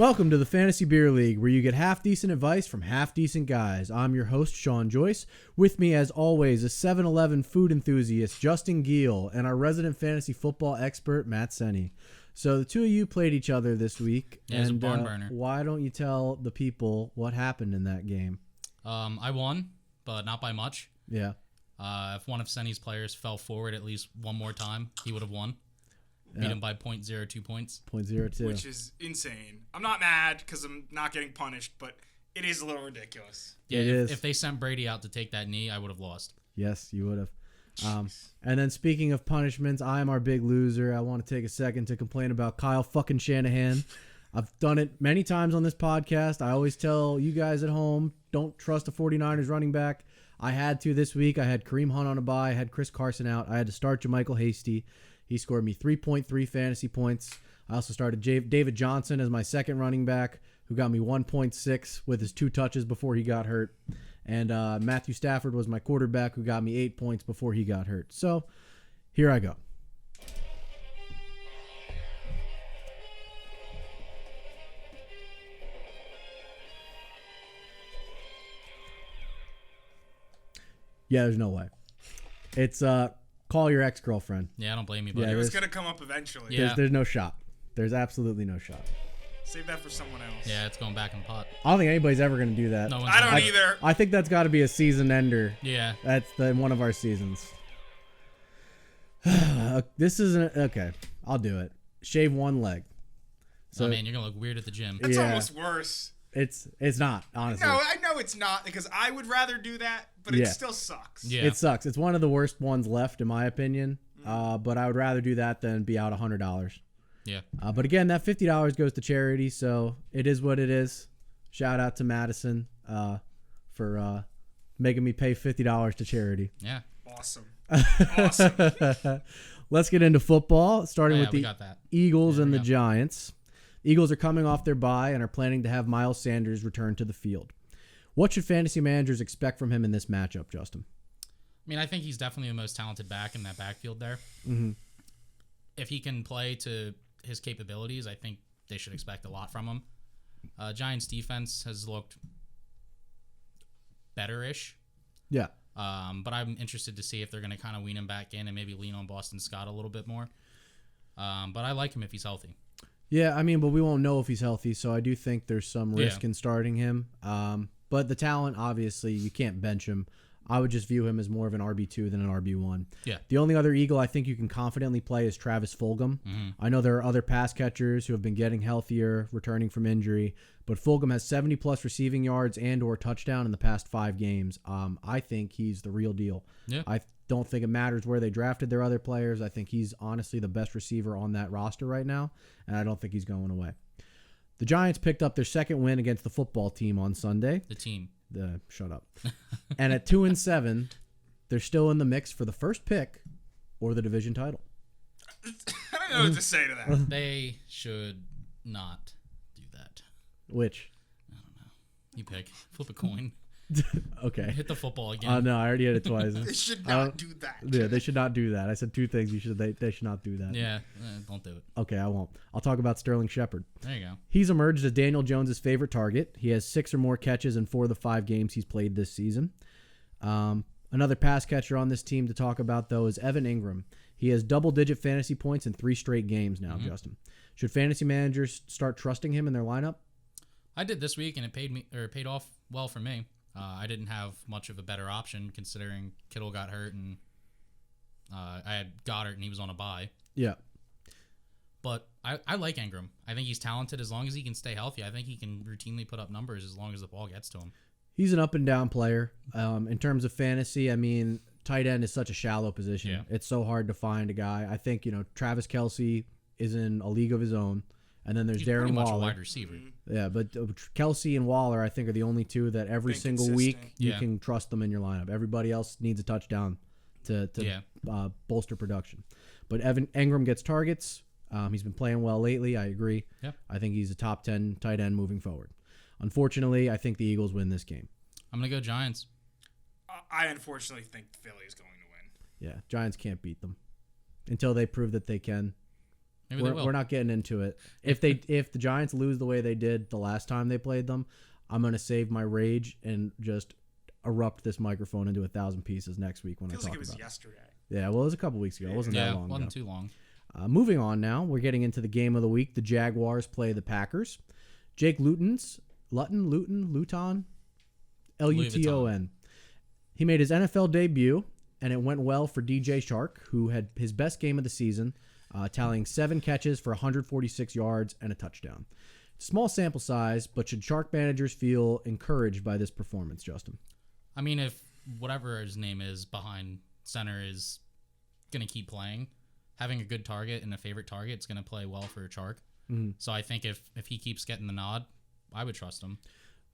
Welcome to the Fantasy Beer League, where you get half-decent advice from half-decent guys. I'm your host, Shawn Joyce. With me, as always, is 7-Eleven food enthusiast Justin Giel and our resident fantasy football expert, Matt Senni. So the two of you played each other this week. Yeah, it's a barn burner. Why don't you tell the people what happened in that game? I won, but not by much. Yeah. If one of Senni's players fell forward at least one more time, he would have won. Beat him by 0.02 points. 0.02. Which is insane. I'm not mad because I'm not getting punished, but it is a little ridiculous. Yeah, It is. If they sent Brady out to take that knee, I would have lost. Yes, you would have. And then speaking of punishments, I am our big loser. I want to take a second to complain about Kyle fucking Shanahan. I've done it many times on this podcast. I always tell you guys at home, don't trust a 49ers running back. I had to this week. I had Kareem Hunt on a bye. I had Chris Carson out. I had to start JaMychal Hasty. He scored me 3.3 fantasy points. I also started David Johnson as my second running back, who got me 1.6 with his 2 touches before he got hurt. And Matthew Stafford was my quarterback, who got me 8 points before he got hurt. So here I go. Yeah, there's no way. It's call your ex-girlfriend. Yeah, I don't blame you, buddy. Yeah, It was going to come up eventually. Yeah. There's no shot. There's absolutely no shot. Save that for someone else. Yeah, it's going back in the pot. I don't think anybody's ever going to do that. No one's I don't gonna- either. I think that's got to be a season ender. Yeah. That's one of our seasons. This isn't okay. I'll do it. Shave one leg. So, man, you're going to look weird at the gym. It's Yeah. almost worse. It's not, honestly. No, I know it's not because I would rather do that, but Yeah. it still sucks. Yeah. It sucks. It's one of the worst ones left, in my opinion. But I would rather do that than be out $100. Yeah. But again, that $50 goes to charity, so it is what it is. Shout out to Madison for making me pay $50 to charity. Yeah. Awesome. Awesome. Let's get into football, starting Oh, yeah, with we the got that. Eagles Yeah, and we the got Giants. Eagles are coming off their bye and are planning to have Miles Sanders return to the field. What should fantasy managers expect from him in this matchup, Justin? I mean, I think he's definitely the most talented back in that backfield there. Mm-hmm. If he can play to his capabilities, I think they should expect a lot from him. Giants defense has looked better-ish. Yeah. But I'm interested to see if they're going to kind of wean him back in and maybe lean on Boston Scott a little bit more. But I like him if he's healthy. Yeah, I mean, but we won't know if he's healthy, so I do think there's some risk in starting him. But the talent, obviously, you can't bench him. I would just view him as more of an RB2 than an RB1. Yeah. The only other Eagle I think you can confidently play is Travis Fulgham. Mm-hmm. I know there are other pass catchers who have been getting healthier, returning from injury, but Fulgham has 70-plus receiving yards and or touchdown in the past 5 games. I think he's the real deal. Yeah. I don't think it matters where they drafted their other players. I think he's honestly the best receiver on that roster right now, and I don't think he's going away. The Giants picked up their second win against the football team on Sunday. The team. Shut up. And at 2-7, they're still in the mix for the first pick or the division title. I don't know what to say to that. They should not do that. Which? I don't know. You pick. Flip a coin. Okay. Hit the football again. No, I already hit it twice. They should not do that. Yeah, they should not do that. I said 2 things. They should not do that. Yeah, don't do it. Okay, I won't. I'll talk about Sterling Shepard. There you go. He's emerged as Daniel Jones' favorite target. He has 6 or more catches in 4 of the 5 games he's played this season. Another pass catcher on this team to talk about, though, is Evan Ingram. He has double-digit fantasy points in 3 straight games now, Justin. Should fantasy managers start trusting him in their lineup? I did this week, and it paid off well for me. I didn't have much of a better option considering Kittle got hurt, and I had Goddard, and he was on a bye. Yeah. But I like Ingram. I think he's talented as long as he can stay healthy. I think he can routinely put up numbers as long as the ball gets to him. He's an up-and-down player. In terms of fantasy, I mean, tight end is such a shallow position. Yeah. It's so hard to find a guy. I think, Travis Kelce is in a league of his own. And then there's He's Darren pretty much a Waller. wide receiver. Yeah, but Kelce and Waller, I think, are the only 2 that every Been single consistent. week you can trust them in your lineup. Everybody else needs a touchdown to bolster production. But Evan Ingram gets targets. He's been playing well lately. I agree. Yep. I think he's a top 10 tight end moving forward. Unfortunately, I think the Eagles win this game. I'm going to go Giants. I unfortunately think Philly is going to win. Yeah, Giants can't beat them until they prove that they can. Maybe they will. We're not getting into it. If the Giants lose the way they did the last time they played them, I'm gonna save my rage and just erupt this microphone into 1,000 pieces next week when I talk about it. Feels like it was yesterday. Yeah, well, it was a couple weeks ago. It wasn't that long ago. Wasn't too long. Moving on now, we're getting into the game of the week. The Jaguars play the Packers. Jake Luton, Luton, Luton. He made his NFL debut, and it went well for DJ Chark, who had his best game of the season, tallying 7 catches for 146 yards and a touchdown. Small sample size, but should Chark managers feel encouraged by this performance, Justin? I mean, if whatever his name is behind center is going to keep playing, having a good target and a favorite target, it's going to play well for Chark. Mm-hmm. So I think if he keeps getting the nod, I would trust him.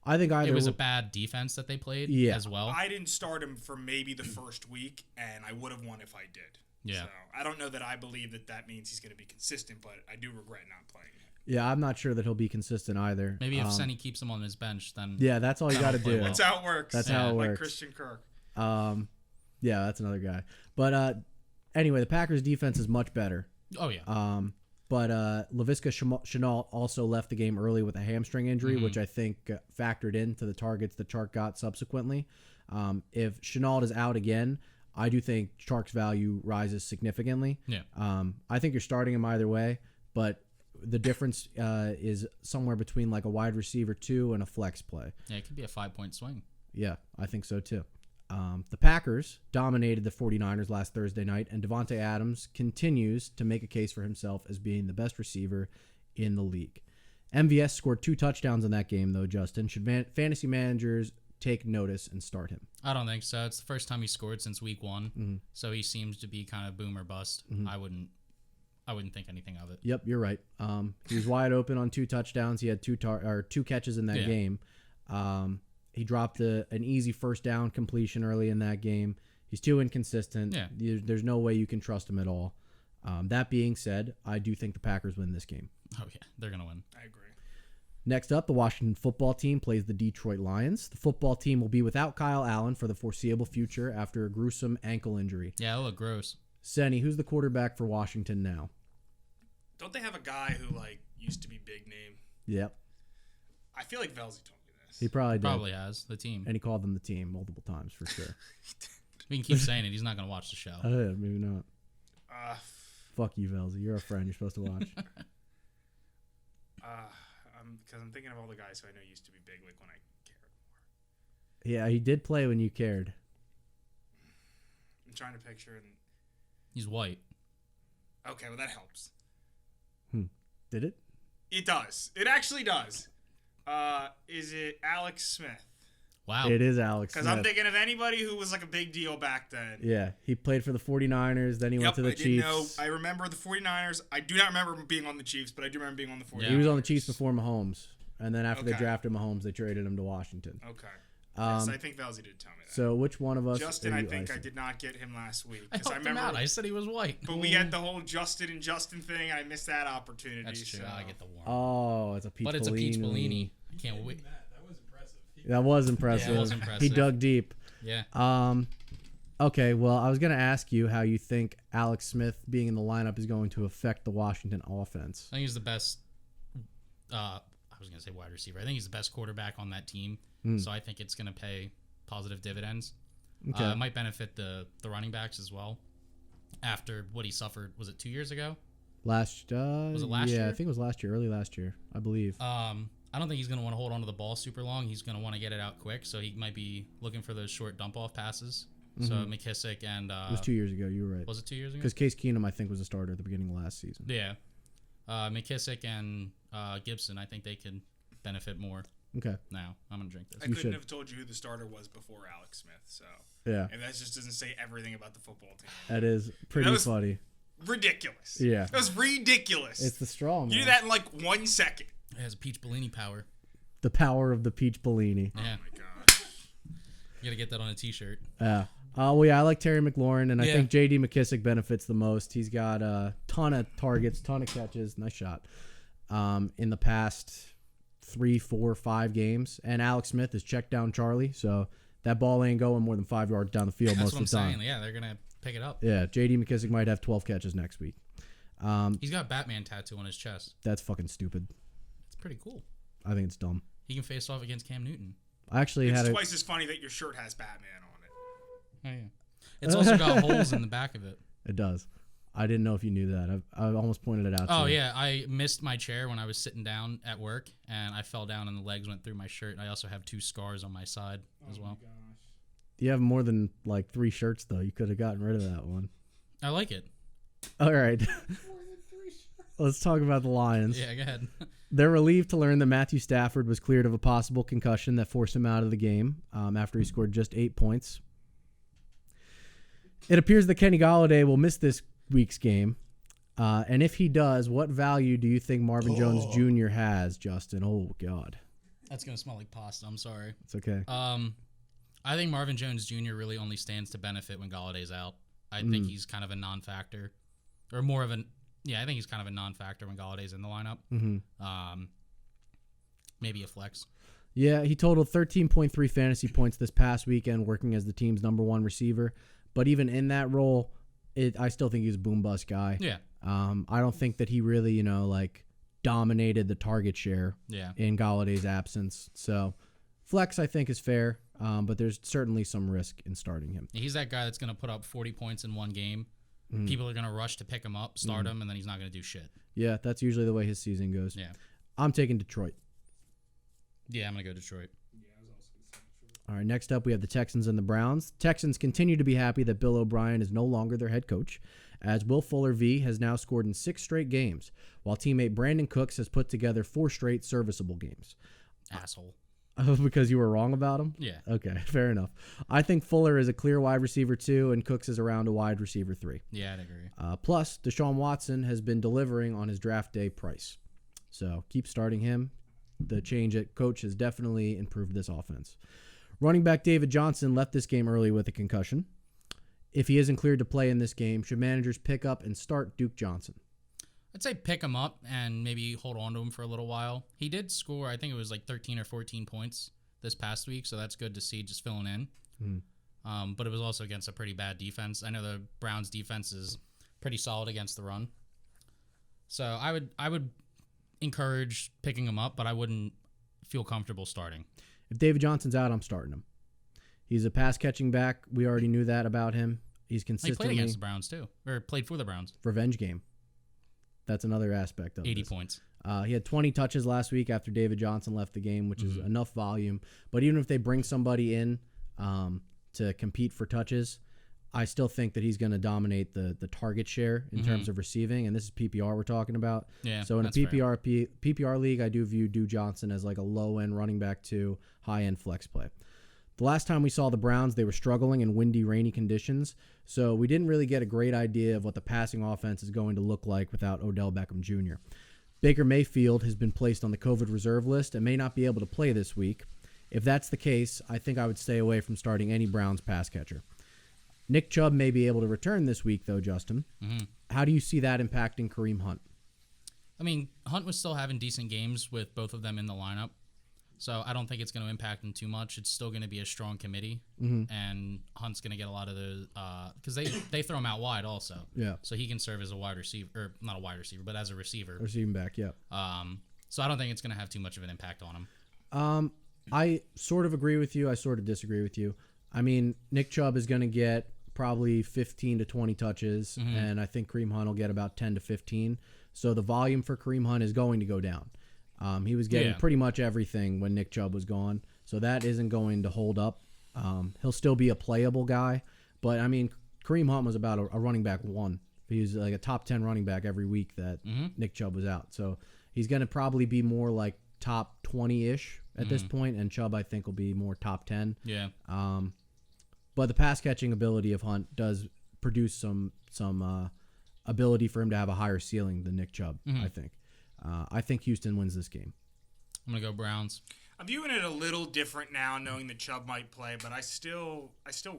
I think it was a bad defense that they played as well. I didn't start him for maybe the first week, and I would have won if I did. Yeah. So I don't know that I believe that means he's going to be consistent, but I do regret not playing him. Yeah, I'm not sure that he'll be consistent either. Maybe if Senni keeps him on his bench, then that's all you got to do. That's how it works. That's how it works. Like Christian Kirk. Yeah, that's another guy. But anyway, the Packers' defense is much better. Oh yeah. But Laviska Shenault also left the game early with a hamstring injury, which I think factored into the targets that Chark got subsequently. If Shenault is out again, I do think Chark's value rises significantly. Yeah. I think you're starting him either way, but the difference is somewhere between like a wide receiver 2 and a flex play. Yeah, it could be a 5-point swing. Yeah, I think so too. The Packers dominated the 49ers last Thursday night, and Devontae Adams continues to make a case for himself as being the best receiver in the league. MVS scored 2 touchdowns in that game, though, Justin. Should fantasy managers take notice and start him? I don't think so. It's the first time he scored since week 1, so he seems to be kind of boom or bust. I wouldn't think anything of it. Yep, you're right. He was wide open on 2 touchdowns. He had 2 catches in that game. He dropped an easy first down completion early in that game. He's too inconsistent. Yeah. There's no way you can trust him at all. That being said, I do think the Packers win this game. Oh, yeah. They're going to win. I agree. Next up, the Washington football team plays the Detroit Lions. The football team will be without Kyle Allen for the foreseeable future after a gruesome ankle injury. Yeah, it'll look gross. Senni, who's the quarterback for Washington now? Don't they have a guy who used to be big name? Yep. I feel like Velzy told me this. He probably did. Probably has. The team. And he called them the team multiple times for sure. We can keep saying it. He's not going to watch the show. Maybe not. Fuck you, Velzy. You're a friend. You're supposed to watch. Because I'm thinking of all the guys who I know used to be big, like when I cared more. Yeah, he did play when you cared. I'm trying to picture and. He's white. Okay, well that helps. Did it? It does. It actually does. Is it Alex Smith? Wow. It is Alex Smith. Because I'm thinking of anybody who was like a big deal back then. Yeah, he played for the 49ers, then he went to the Chiefs. I remember the 49ers. I do not remember being on the Chiefs, but I do remember being on the 49ers. He was on the Chiefs before Mahomes, and then after they drafted Mahomes, they traded him to Washington. Okay. Yes, I think Velzy did tell me that. So which one of us? Justin, I think I did not get him last week. I helped him out. I said he was white. But we had the whole Justin and Justin thing. I missed that opportunity. That's true. So. I get the warm. Oh, it's a peach. But it's a peach Bellini. I can't wait. That was impressive. Yeah, it was impressive. He dug deep. Yeah. Okay, well, I was going to ask you how you think Alex Smith being in the lineup is going to affect the Washington offense. I think he's the best. I was going to say wide receiver. I think he's the best quarterback on that team. So I think it's going to pay positive dividends. Okay. It might benefit the running backs as well. After what he suffered, was it 2 years ago? Was it last year? Yeah, I think it was last year, early last year, I believe. I don't think he's going to want to hold on to the ball super long. He's going to want to get it out quick, so he might be looking for those short dump-off passes. So McKissick and... it was 2 years ago, you were right. Was it 2 years ago? Because Case Keenum, I think, was a starter at the beginning of last season. Yeah. McKissick and Gibson, I think they could benefit more. Okay. Now, I'm going to drink this. I couldn't have told you who the starter was before Alex Smith, so... Yeah. And that just doesn't say everything about the football team. That is pretty funny. Ridiculous. Yeah. That was ridiculous. It's the straw, man. You do that in like 1 second. It has peach Bellini power. The power of the peach Bellini. Yeah. Oh my gosh. You got to get that on a t-shirt. Yeah. Well, yeah, I like Terry McLaurin, and I think J.D. McKissick benefits the most. He's got a ton of targets, ton of catches. Nice shot. In the past 3, 4, 5 games. And Alex Smith has checked down Charlie, so that ball ain't going more than 5 yards down the field most of the time. Saying. Yeah, they're going to pick it up. Yeah, J.D. McKissick might have 12 catches next week. He's got a Batman tattoo on his chest. That's fucking stupid. It's pretty cool. I think it's dumb. He can face off against Cam Newton. I actually It's had twice as funny that your shirt has Batman on it. Oh yeah. It's also got holes in the back of it. It does. I didn't know if you knew that. I almost pointed it out. Oh to you. yeah, I missed my chair when I was sitting down at work, and I fell down and the legs went through my shirt. I also have 2 scars on my side as well. You have more than like 3 shirts though. You could have gotten rid of that one. I like it. All right. Let's talk about the Lions. Yeah, go ahead. They're relieved to learn that Matthew Stafford was cleared of a possible concussion that forced him out of the game after he scored just 8 points. It appears that Kenny Golladay will miss this week's game. And if he does, what value do you think Marvin Jones Jr. has, Justin? Oh, God. That's going to smell like pasta. I'm sorry. It's okay. I think Marvin Jones Jr. really only stands to benefit when Galladay's out. I think he's kind of a non-factor. Or more of an... Yeah, I think he's kind of a non-factor when Galladay's in the lineup. Mm-hmm. Maybe a flex. Yeah, he totaled 13.3 fantasy points this past weekend working as the team's number 1 receiver. But even in that role, I still think he's a boom-bust guy. Yeah. I don't think that he really, dominated the target share in Galladay's absence. So flex, I think, is fair, but there's certainly some risk in starting him. He's that guy that's going to put up 40 points in one game. People are going to rush to pick him up, start him, and then he's not going to do shit. Yeah, that's usually the way his season goes. Yeah. I'm taking Detroit. Yeah, I'm going to go Detroit. All right, next up we have the Texans and the Browns. Texans continue to be happy that Bill O'Brien is no longer their head coach, as Will Fuller V has now scored in 6 straight games, while teammate Brandon Cooks has put together 4 straight serviceable games. Asshole. Because you were wrong about him? Yeah. Okay, fair enough. I think Fuller is a clear wide receiver 2, and Cooks is around a wide receiver 3. Yeah, I'd agree. Plus, Deshaun Watson has been delivering on his draft day price. So keep starting him. The change at coach has definitely improved this offense. Running back David Johnson left this game early with a concussion. If he isn't cleared to play in this game, should managers pick up and start Duke Johnson? I'd say pick him up and maybe hold on to him for a little while. He did score, I think it was like 13 or 14 points this past week, so that's good to see just filling in. But it was also against a pretty bad defense. I know the Browns' defense is pretty solid against the run. So I would encourage picking him up, but I wouldn't feel comfortable starting. If David Johnson's out, I'm starting him. He's a pass-catching back. We already knew that about him. He's consistently... He played against the Browns, too. Or played for the Browns. Revenge game. That's another aspect of it. 80 points. He had 20 touches last week after David Johnson left the game, which is enough volume. But even if they bring somebody in to compete for touches, I still think that he's going to dominate the target share in terms of receiving. And this is PPR we're talking about. Yeah, so in a PPR league, I do view Duke Johnson as like a low-end running back to high-end flex play. The last time we saw the Browns, they were struggling in windy, rainy conditions, so we didn't really get a great idea of what the passing offense is going to look like without Odell Beckham Jr. Baker Mayfield has been placed on the COVID reserve list and may not be able to play this week. If that's the case, I think I would stay away from starting any Browns pass catcher. Nick Chubb may be able to return this week, though, Justin. How do you see that impacting Kareem Hunt? I mean, Hunt was still having decent games with both of them in the lineup. So I don't think it's going to impact him too much. It's still going to be a strong committee, and Hunt's going to get a lot of the because they throw him out wide also. Yeah. So he can serve as a wide receiver, or not a wide receiver, but as a receiver. Receiving back, yeah. So I don't think it's going to have too much of an impact on him. I sort of agree with you. I sort of disagree with you. I mean, Nick Chubb is going to get probably 15 to 20 touches, and I think Kareem Hunt will get about 10 to 15. So the volume for Kareem Hunt is going to go down. He was getting pretty much everything when Nick Chubb was gone, so that isn't going to hold up. He'll still be a playable guy, but, I mean, Kareem Hunt was about a running back 1. He was like a top 10 running back every week that Nick Chubb was out. So he's going to probably be more like top 20-ish at this point, and Chubb, I think, will be more top 10. Yeah. But the pass-catching ability of Hunt does produce some ability for him to have a higher ceiling than Nick Chubb, I think. I think Houston wins this game. I'm going to go Browns. I'm viewing it a little different now, knowing that Chubb might play, but I still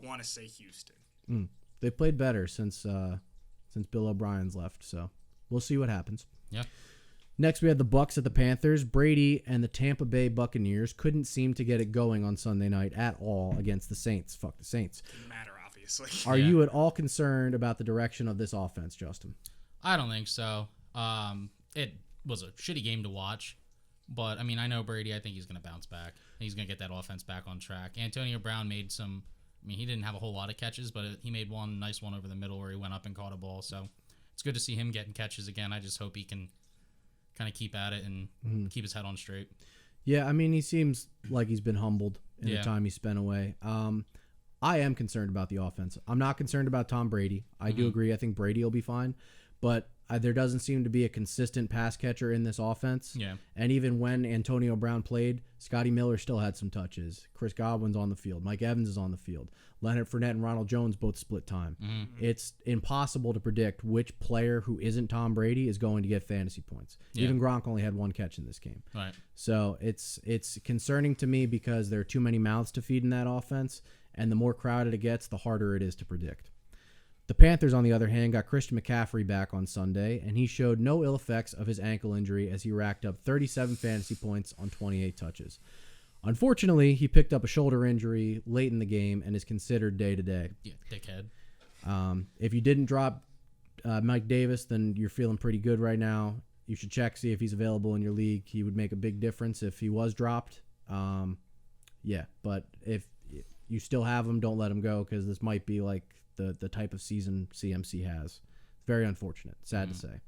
want to say Houston. They've played better since Bill O'Brien's left, so we'll see what happens. Yeah. Next, we had the Bucs at the Panthers. Brady and the Tampa Bay Buccaneers couldn't seem to get it going on Sunday night at all against the Saints. Fuck the Saints. Didn't matter, obviously. Are you at all concerned about the direction of this offense, Justin? I don't think so. It was a shitty game to watch, but I mean, I know Brady. I think he's going to bounce back. He's going to get that offense back on track. Antonio Brown made some. I mean, he didn't have a whole lot of catches, but he made one nice one over the middle where he went up and caught a ball. So it's good to see him getting catches again. I just hope he can kind of keep at it and keep his head on straight. Yeah, I mean, he seems like he's been humbled in the time he spent away. I am concerned about the offense. I'm not concerned about Tom Brady. I do agree. I think Brady will be fine. But there doesn't seem to be a consistent pass catcher in this offense. Yeah. And even when Antonio Brown played, Scotty Miller still had some touches. Chris Godwin's on the field. Mike Evans is on the field. Leonard Fournette and Ronald Jones both split time. It's impossible to predict which player who isn't Tom Brady is going to get fantasy points. Yeah. Even Gronk only had one catch in this game. Right. So it's concerning to me because there are too many mouths to feed in that offense, and the more crowded it gets, the harder it is to predict. The Panthers, on the other hand, got Christian McCaffrey back on Sunday, and he showed no ill effects of his ankle injury as he racked up 37 fantasy points on 28 touches. Unfortunately, he picked up a shoulder injury late in the game and is considered day-to-day. Yeah, dickhead. If you didn't drop Mike Davis, then you're feeling pretty good right now. You should check, see if he's available in your league. He would make a big difference if he was dropped. Yeah, but if you still have him, don't let him go because this might be like the type of season CMC has. Very unfortunate. Sad to say.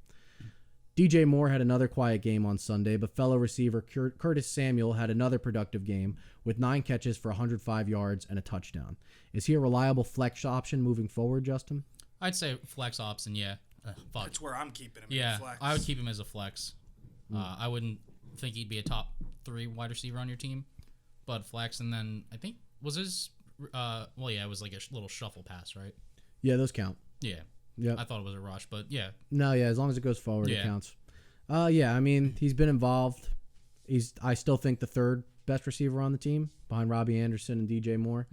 DJ Moore had another quiet game on Sunday, but fellow receiver Curtis Samuel had another productive game with 9 catches for 105 yards and a touchdown. Is he a reliable flex option moving forward, Justin? I'd say flex option, yeah. Fuck. That's where I'm keeping him. Yeah, in flex. I would keep him as a flex. I wouldn't think he'd be a top 3 wide receiver on your team, but flex. And then I think was his it was like a little shuffle pass, right? Yeah, those count. Yeah. Yeah. I thought it was a rush, but yeah. No, yeah, as long as it goes forward, it counts. Yeah, I mean, he's been involved. I still think the third best receiver on the team behind Robbie Anderson and DJ Moore.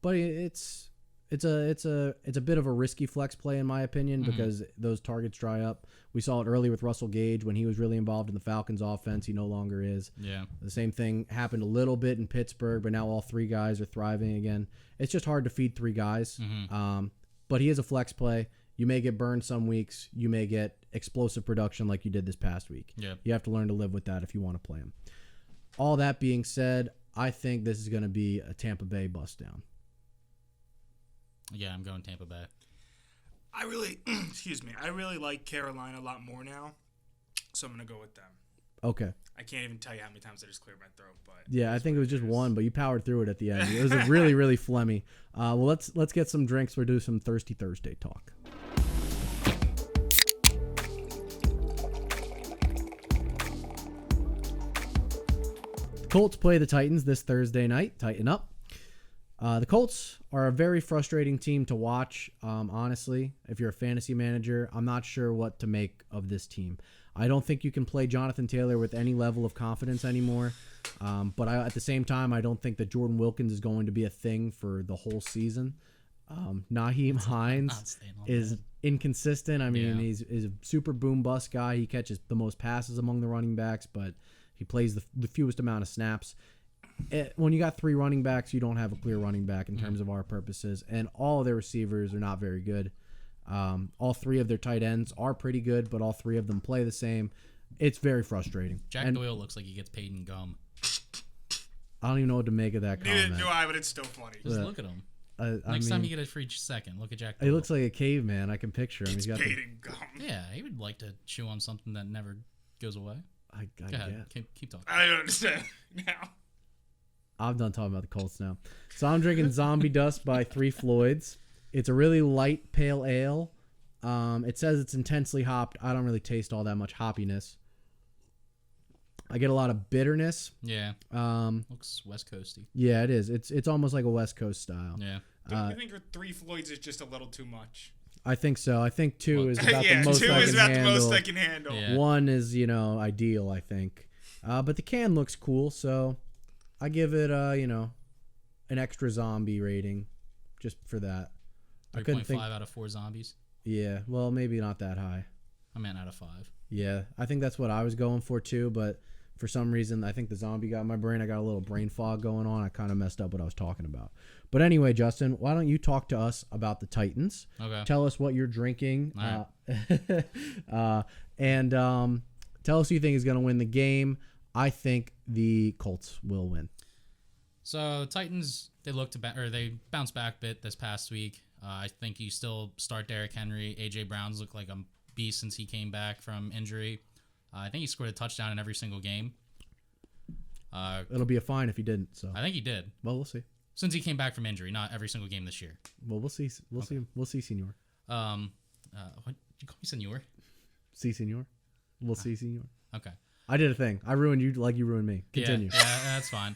But it's a bit of a risky flex play in my opinion because those targets dry up. We saw it early with Russell Gage when he was really involved in the Falcons offense. He no longer is. Yeah. The same thing happened a little bit in Pittsburgh, but now all 3 guys are thriving again. It's just hard to feed 3 guys. But he is a flex play. You may get burned some weeks. You may get explosive production like you did this past week. Yeah. You have to learn to live with that if you want to play him. All that being said, I think this is going to be a Tampa Bay bust down. Yeah, I'm going Tampa Bay. I really, I really like Carolina a lot more now, so I'm going to go with them. Okay. I can't even tell you how many times I just cleared my throat, but yeah, I think it was just one, but you powered through it at the end. It was really, really phlegmy. Well, let's get some drinks. We'll do some Thirsty Thursday talk. The Colts play the Titans this Thursday night. Tighten up. The Colts are a very frustrating team to watch, honestly. If you're a fantasy manager, I'm not sure what to make of this team. I don't think you can play Jonathan Taylor with any level of confidence anymore. But at the same time, I don't think that Jordan Wilkins is going to be a thing for the whole season. Naheem Hines is inconsistent. I mean, he's a super boom-bust guy. He catches the most passes among the running backs, but he plays the fewest amount of snaps. When you got 3 running backs, you don't have a clear running back in terms of our purposes, and all of their receivers are not very good. All 3 of their tight ends are pretty good, but all 3 of them play the same. It's very frustrating. Jack Doyle looks like he gets paid in gum. I don't even know what to make of that comment. Neither do I, but it's still funny. Just look at him. Next time you get a free second, look at Jack Doyle. He looks like a caveman. I can picture him. He's got paid in gum. Yeah, he would like to chew on something that never goes away. I Go ahead. Keep talking. I don't understand now. I'm done talking about the Colts now. So I'm drinking Zombie Dust by 3 Floyds. It's a really light pale ale. It says it's intensely hopped. I don't really taste all that much hoppiness. I get a lot of bitterness. Yeah. Looks West Coasty. Yeah, it is. It's almost like a West Coast style. Yeah. Don't you think 3 Floyds is just a little too much? I think so. I think 2 is about the most I can handle. 2 is about the most I can handle. Yeah. 1 is, ideal, I think. But the can looks cool, so I give it, an extra zombie rating just for that. 3.5 out of 4 zombies. Yeah, well, maybe not that high. I meant out of 5. Yeah, I think that's what I was going for too, but For some reason, I think the zombie got in my brain. I got a little brain fog going on. I kind of messed up what I was talking about. But anyway, Justin, why don't you talk to us about the Titans? Okay. Tell us what you're drinking. All And tell us who you think is going to win the game. I think the Colts will win. So Titans, they they bounced back a bit this past week. I think you still start Derrick Henry. AJ Brown's looked like a beast since he came back from injury. I think he scored a touchdown in every single game. It'll be a fine if he didn't. So I think he did. Well, we'll see. Since he came back from injury, not every single game this year. Well, we'll see. We'll see. We'll see, Senor. What did you call me, Senor? See, Senor. We'll see, Senor. Okay. I did a thing. I ruined you like you ruined me. Continue. Yeah, that's fine.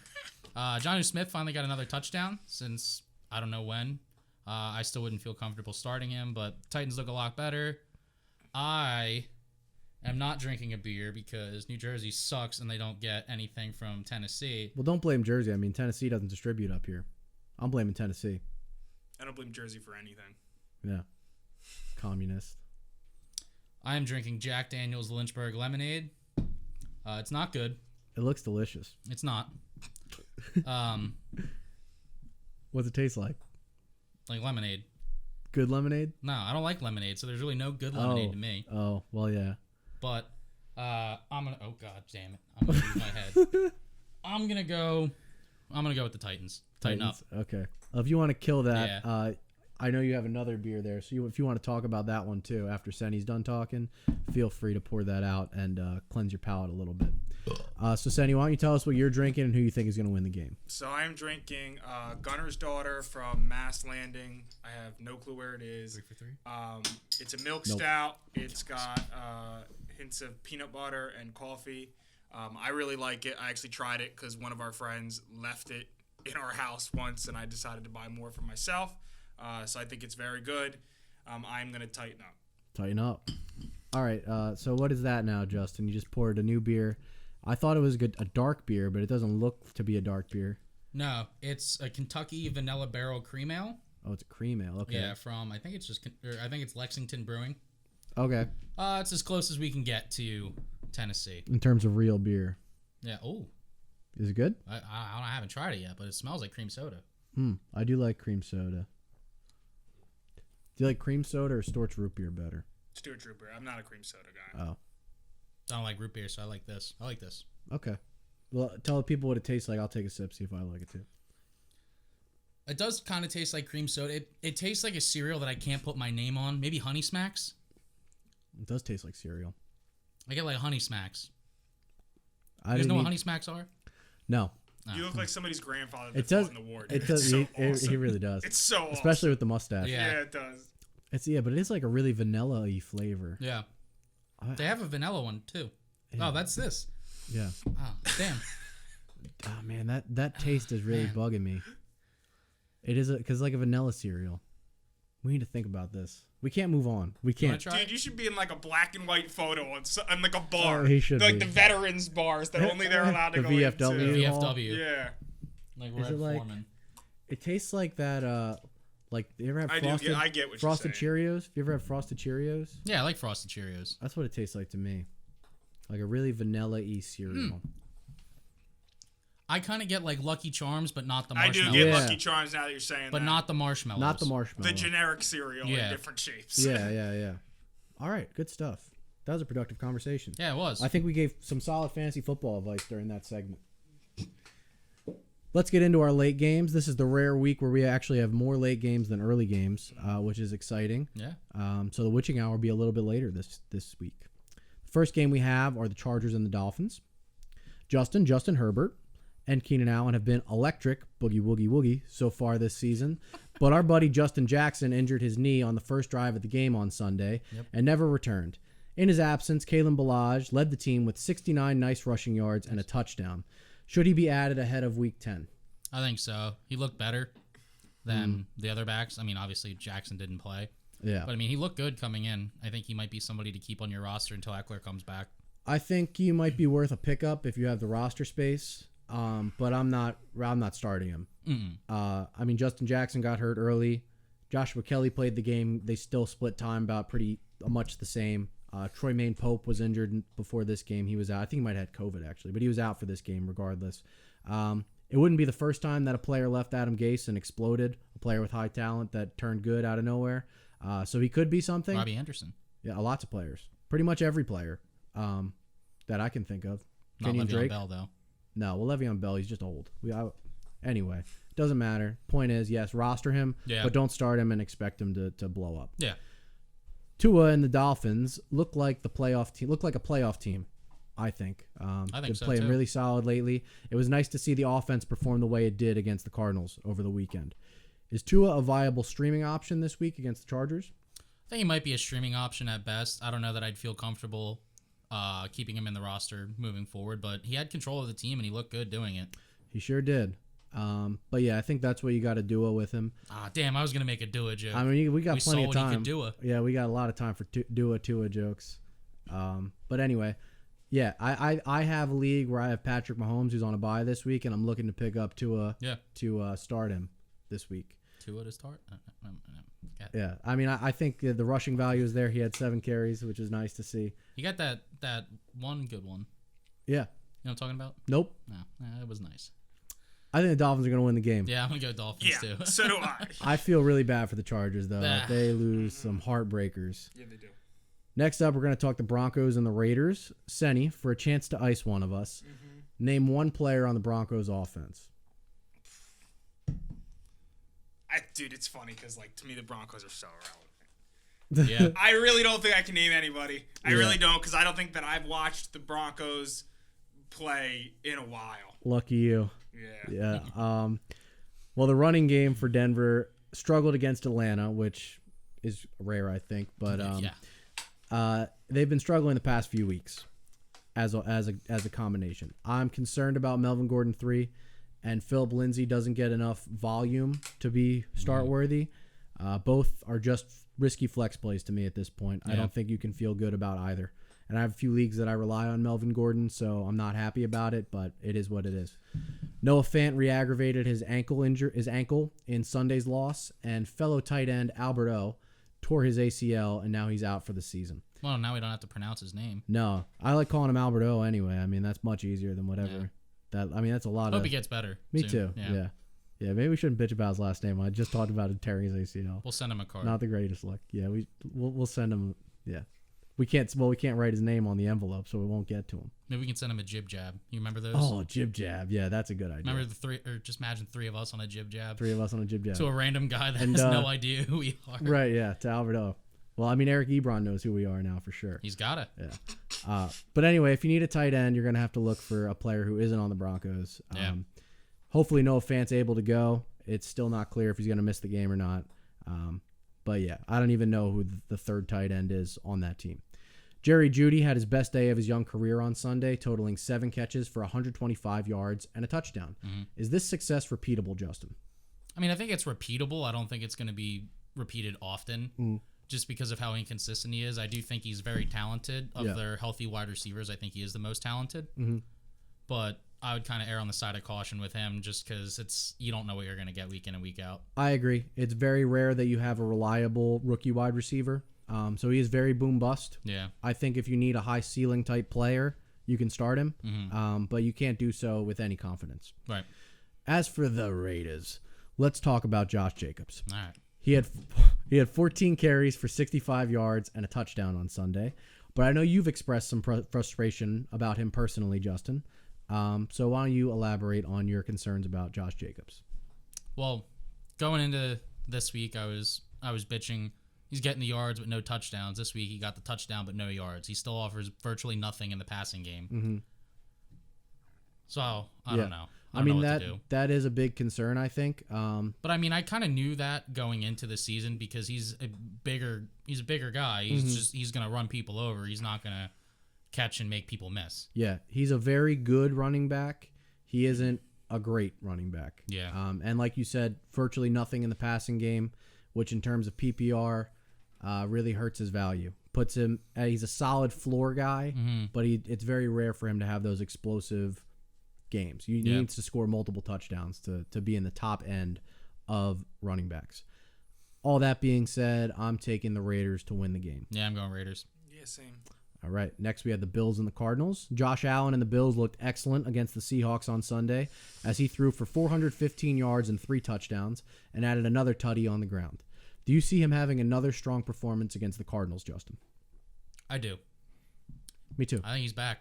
Jonnu Smith finally got another touchdown since I don't know when. I still wouldn't feel comfortable starting him, but Titans look a lot better. I am not drinking a beer because New Jersey sucks and they don't get anything from Tennessee. Well, don't blame Jersey. I mean, Tennessee doesn't distribute up here. I'm blaming Tennessee. I don't blame Jersey for anything. Yeah. Communist. I am drinking Jack Daniel's Lynchburg lemonade. It's not good. It looks delicious. It's not. What's it taste like? Like lemonade. Good lemonade? No, I don't like lemonade, so there's really no good lemonade to me. Oh, well, yeah. But I'm gonna. Oh God, damn it! I'm gonna lose my head. I'm gonna go with the Titans. Tighten up. Okay. If you want to kill that, Yeah. I know you have another beer there, so if you want to talk about that one too after Senni's done talking, feel free to pour that out and cleanse your palate a little bit. So Senni, why don't you tell us what you're drinking and who you think is going to win the game? So I'm drinking Gunner's Daughter from Mass Landing. I have no clue where it is. 3 for 3. It's a milk stout. It's got hints of peanut butter and coffee. I really like it. I actually tried it because one of our friends left it in our house once, and I decided to buy more for myself. So I think it's very good. I'm going to tighten up. Tighten up. All right. So what is that now, Justin? You just poured a new beer. I thought it was a dark beer, but it doesn't look to be a dark beer. No, it's a Kentucky Vanilla Barrel Cream Ale. Oh, it's a cream ale. Okay. Yeah, from I think it's Lexington Brewing. Okay. It's as close as we can get to Tennessee. In terms of real beer. Yeah. Oh. Is it good? I haven't tried it yet, but it smells like cream soda. I do like cream soda. Do you like cream soda or Storch root beer better? Stuart Root Beer. I'm not a cream soda guy. Oh. I don't like root beer, so I like this. I like this. Okay. Well, tell people what it tastes like. I'll take a sip, see if I like it too. It does kind of taste like cream soda. It tastes like a cereal that I can't put my name on. Maybe Honey Smacks. It does taste like cereal. I get like Honey Smacks. You guys know what Honey Smacks are? No. You look like somebody's grandfather that It does. fought in the war. It does. So He really does. It's so awesome. Especially with the mustache. Yeah. Yeah, it does. But it is like a really vanilla-y flavor. Yeah. They have a vanilla one too. Yeah. Oh, that's this. Yeah. Oh, damn. Oh man, that taste is really bugging me. It is because like a vanilla cereal. We need to think about this. We can't move on. We can't. Dude, you should be in like a black and white photo on like a bar. Oh, he should like be. the veterans bars that only they're allowed to The go VFW. into. VFW. Yeah. Like Is Red it like- Foreman. It tastes like that. Like you ever have I frosted? I get what Frosted you're saying. Cheerios. Have you ever had Frosted Cheerios? Yeah, I like Frosted Cheerios. That's what it tastes like to me. Like a really vanilla-y cereal. I kind of get like Lucky Charms, but not the I marshmallows. do get Yeah. Lucky Charms now that you're saying But that. not the marshmallows. Not the marshmallow. The generic cereal Yeah. in different shapes. Yeah. All right, good stuff. That was a productive conversation. Yeah, it was. I think we gave some solid fantasy football advice during that segment. Let's get into our late games. This is the rare week where we actually have more late games than early games, which is exciting. Yeah. So the witching hour will be a little bit later this week. The first game we have are the Chargers and the Dolphins. Justin Herbert, and Keenan Allen have been electric, boogie woogie woogie, so far this season. But our buddy Justin Jackson injured his knee on the first drive of the game on Sunday and never returned. In his absence, Kalen Ballage led the team with 69 nice rushing yards and a touchdown. Should he be added ahead of Week 10? I think so. He looked better than the other backs. I mean, obviously Jackson didn't play. Yeah. But I mean, he looked good coming in. I think he might be somebody to keep on your roster until Eckler comes back. I think you might be worth a pickup if you have the roster space. But I'm not starting him. I mean, Justin Jackson got hurt early. Joshua Kelly played the game. They still split time about pretty much the same. Troy Pope was injured before this game. He was out. I think he might have had COVID, actually, but he was out for this game regardless. It wouldn't be the first time that a player left Adam Gase and exploded, a player with high talent that turned good out of nowhere. So he could be something. Robbie Anderson. Yeah, lots of players. Pretty much every player that I can think of. Not Kenyon Le'Veon Drake? Bell, though. No, well, Le'Veon Bell, he's just old. Anyway, doesn't matter. Point is, yes, roster him, but don't start him and expect him to blow up. Yeah. Tua and the Dolphins look like a playoff team, I think. I think they've so, played too. really solid lately. It was nice to see the offense perform the way it did against the Cardinals over the weekend. Is Tua a viable streaming option this week against the Chargers? I think he might be a streaming option at best. I don't know that I'd feel comfortable keeping him in the roster moving forward, but he had control of the team and he looked good doing it. He sure did. But yeah, I think that's what you got to do with him. Damn, I was gonna make a Dua joke. I mean, we got plenty saw of what time. he could do. Yeah, we got a lot of time for Tua jokes. But anyway, yeah, I have a league where I have Patrick Mahomes who's on a bye this week, and I'm looking to pick up Tua to start him this week. Tua to start? Yeah, I mean, I think the rushing value is there. He had 7 carries, which is nice to see. You got that one good one. Yeah. You know what I'm talking about? Nope. No, it was nice. I think the Dolphins are going to win the game. Yeah, I'm going to go Dolphins too. So do I. I feel really bad for the Chargers, though. They lose some heartbreakers. Yeah, they do. Next up, we're going to talk the Broncos and the Raiders. Senni, for a chance to ice one of us, name one player on the Broncos offense. Dude, it's funny because, to me, the Broncos are so irrelevant. Yeah. I really don't think I can name anybody. I really don't, because I don't think that I've watched the Broncos play in a while. Lucky you. Yeah. Yeah. Well, the running game for Denver struggled against Atlanta, which is rare, I think. But they've been struggling the past few weeks as a combination. I'm concerned about Melvin Gordon 3. And Philip Lindsay doesn't get enough volume to be start worthy. Both are just risky flex plays to me at this point. I don't think you can feel good about either. And I have a few leagues that I rely on Melvin Gordon, so I'm not happy about it, but it is what it is. Noah Fant re-aggravated his ankle in Sunday's loss, and fellow tight end Albert O tore his ACL, and now he's out for the season. Well, now we don't have to pronounce his name. No, I like calling him Albert O anyway. I mean, that's much easier than whatever. Yeah. That's a lot Hope of... he gets better. Me soon. too. Yeah. Maybe we shouldn't bitch about his last name. I just talked about it tearing his ACL. We'll send him a card. Not the greatest look. Yeah, we'll send him. Yeah, we can't write his name on the envelope, so we won't get to him. Maybe we can send him a jib jab. You remember those? Oh, jib jab. Yeah, that's a good idea. Remember the 3, or just imagine 3 of us on a jib jab. 3 of us on a jib jab. To a random guy that has no idea who we are. Right. Yeah. To Albert O. Well, I mean, Eric Ebron knows who we are now for sure. He's got it. Yeah. But anyway, if you need a tight end, you're gonna have to look for a player who isn't on the Broncos. Hopefully, Noah Fant's able to go. It's still not clear if he's gonna miss the game or not. But yeah, I don't even know who the third tight end is on that team. Jerry Jeudy had his best day of his young career on Sunday, totaling 7 catches for 125 yards and a touchdown. Is this success repeatable, Justin? I mean, I think it's repeatable. I don't think it's going to be repeated often just because of how inconsistent he is. I do think he's very talented. Of their healthy wide receivers, I think he is the most talented. But I would kind of err on the side of caution with him just because you don't know what you're going to get week in and week out. I agree. It's very rare that you have a reliable rookie wide receiver. So he is very boom bust. Yeah. I think if you need a high ceiling type player, you can start him. But you can't do so with any confidence. Right. As for the Raiders, let's talk about Josh Jacobs. All right. He had 14 carries for 65 yards and a touchdown on Sunday. But I know you've expressed some frustration about him personally, Justin. So why don't you elaborate on your concerns about Josh Jacobs? Well, going into this week, I was bitching. He's getting the yards but no touchdowns. This week he got the touchdown but no yards. He still offers virtually nothing in the passing game. So I don't know. I don't know what to do. That is a big concern, I think. But I mean, I kind of knew that going into the season because he's a bigger guy. He's gonna run people over. He's not gonna catch and make people miss. Yeah, he's a very good running back. He isn't a great running back. Yeah. And like you said, virtually nothing in the passing game, which in terms of PPR really hurts his value. Puts him. He's a solid floor guy, but it's very rare for him to have those explosive games. He needs to score multiple touchdowns to be in the top end of running backs. All that being said, I'm taking the Raiders to win the game. Yeah, I'm going Raiders. Yeah, Yeah, same. All right. Next, we had the Bills and the Cardinals. Josh Allen and the Bills looked excellent against the Seahawks on Sunday as he threw for 415 yards and 3 touchdowns and added another tutty on the ground. Do you see him having another strong performance against the Cardinals, Justin? I do. Me too. I think he's back.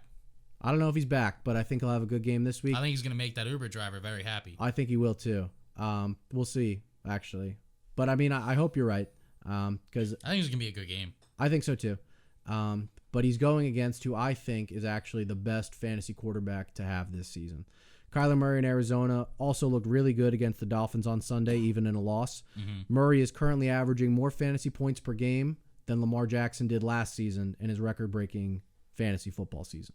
I don't know if he's back, but I think he'll have a good game this week. I think he's going to make that Uber driver very happy. I think he will too. We'll see, actually. But, I mean, I hope you're right because I think it's going to be a good game. I think so too. But he's going against who I think is actually the best fantasy quarterback to have this season. Kyler Murray in Arizona also looked really good against the Dolphins on Sunday, even in a loss. Mm-hmm. Murray is currently averaging more fantasy points per game than Lamar Jackson did last season in his record-breaking fantasy football season.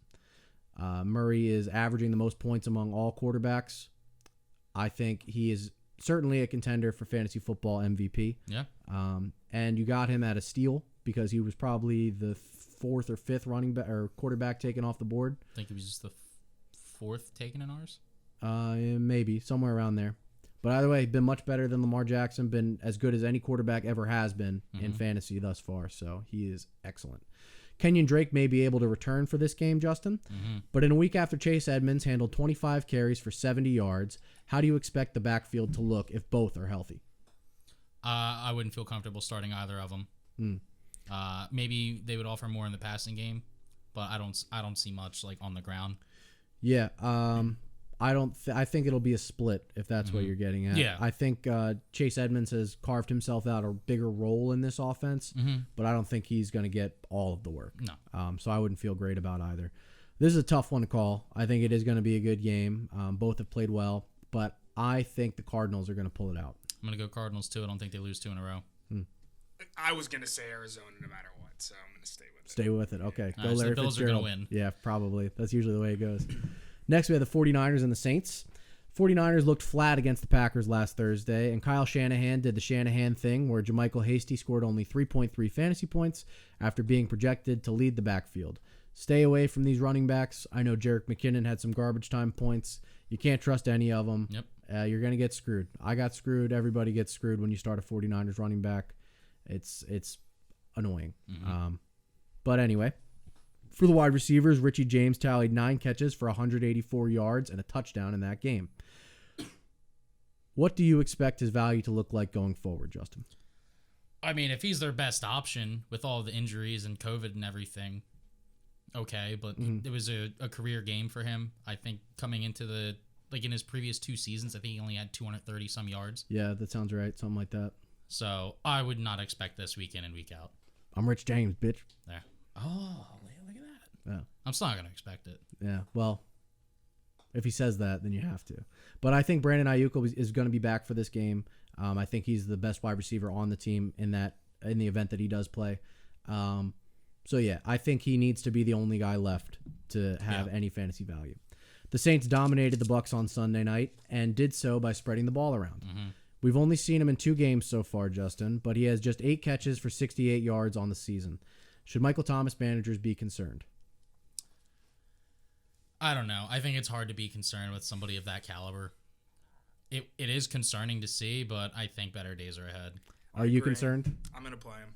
Murray is averaging the most points among all quarterbacks. I think he is certainly a contender for fantasy football MVP. Yeah. And you got him at a steal because he was probably the 4th or 5th running back or quarterback taken off the board. I think he was just the 4th taken in ours. Maybe somewhere around there. But either way, been much better than Lamar Jackson. Been as good as any quarterback ever has been in fantasy thus far. So he is excellent. Kenyon Drake may be able to return for this game, Justin. But in a week after Chase Edmonds handled 25 carries for 70 yards, how do you expect the backfield to look if both are healthy? I wouldn't feel comfortable starting either of them. Maybe they would offer more in the passing game, but I don't see much like on the ground. Yeah, I think it'll be a split if that's what you're getting at. Yeah. I think Chase Edmonds has carved himself out a bigger role in this offense, but I don't think he's going to get all of the work. No. So I wouldn't feel great about either. This is a tough one to call. I think it is going to be a good game. Both have played well, but I think the Cardinals are going to pull it out. I'm going to go Cardinals too. I don't think they lose 2 in a row. I was going to say Arizona no matter what, so I'm going to stay with it. Stay with it. Okay. All right, so the Bills are going to win. Yeah, probably. That's usually the way it goes. Next, we have the 49ers and the Saints. 49ers looked flat against the Packers last Thursday, and Kyle Shanahan did the Shanahan thing where JaMychal Hasty scored only 3.3 fantasy points after being projected to lead the backfield. Stay away from these running backs. I know Jerick McKinnon had some garbage time points. You can't trust any of them. Yep. You're going to get screwed. I got screwed. Everybody gets screwed when you start a 49ers running back. It's annoying. But anyway, for the wide receivers, Richie James tallied 9 catches for 184 yards and a touchdown in that game. What do you expect his value to look like going forward, Justin? I mean, if he's their best option with all the injuries and COVID and everything, okay, but it was a career game for him. I think coming into in his previous 2 seasons, I think he only had 230 some yards. Yeah, that sounds right. Something like that. So I would not expect this week in and week out. I'm Rich James, bitch. There. Oh, look at that. Yeah. I'm still not going to expect it. Yeah, well, if he says that, then you have to. But I think Brandon Ayuk is going to be back for this game. I think he's the best wide receiver on the team in the event that he does play. So yeah, I think he needs to be the only guy left to have any fantasy value. The Saints dominated the Bucs on Sunday night and did so by spreading the ball around. We've only seen him in 2 games so far, Justin, but he has just 8 catches for 68 yards on the season. Should Michael Thomas managers be concerned? I don't know. I think it's hard to be concerned with somebody of that caliber. It is concerning to see, but I think better days are ahead. Are you concerned? I'm going to play him.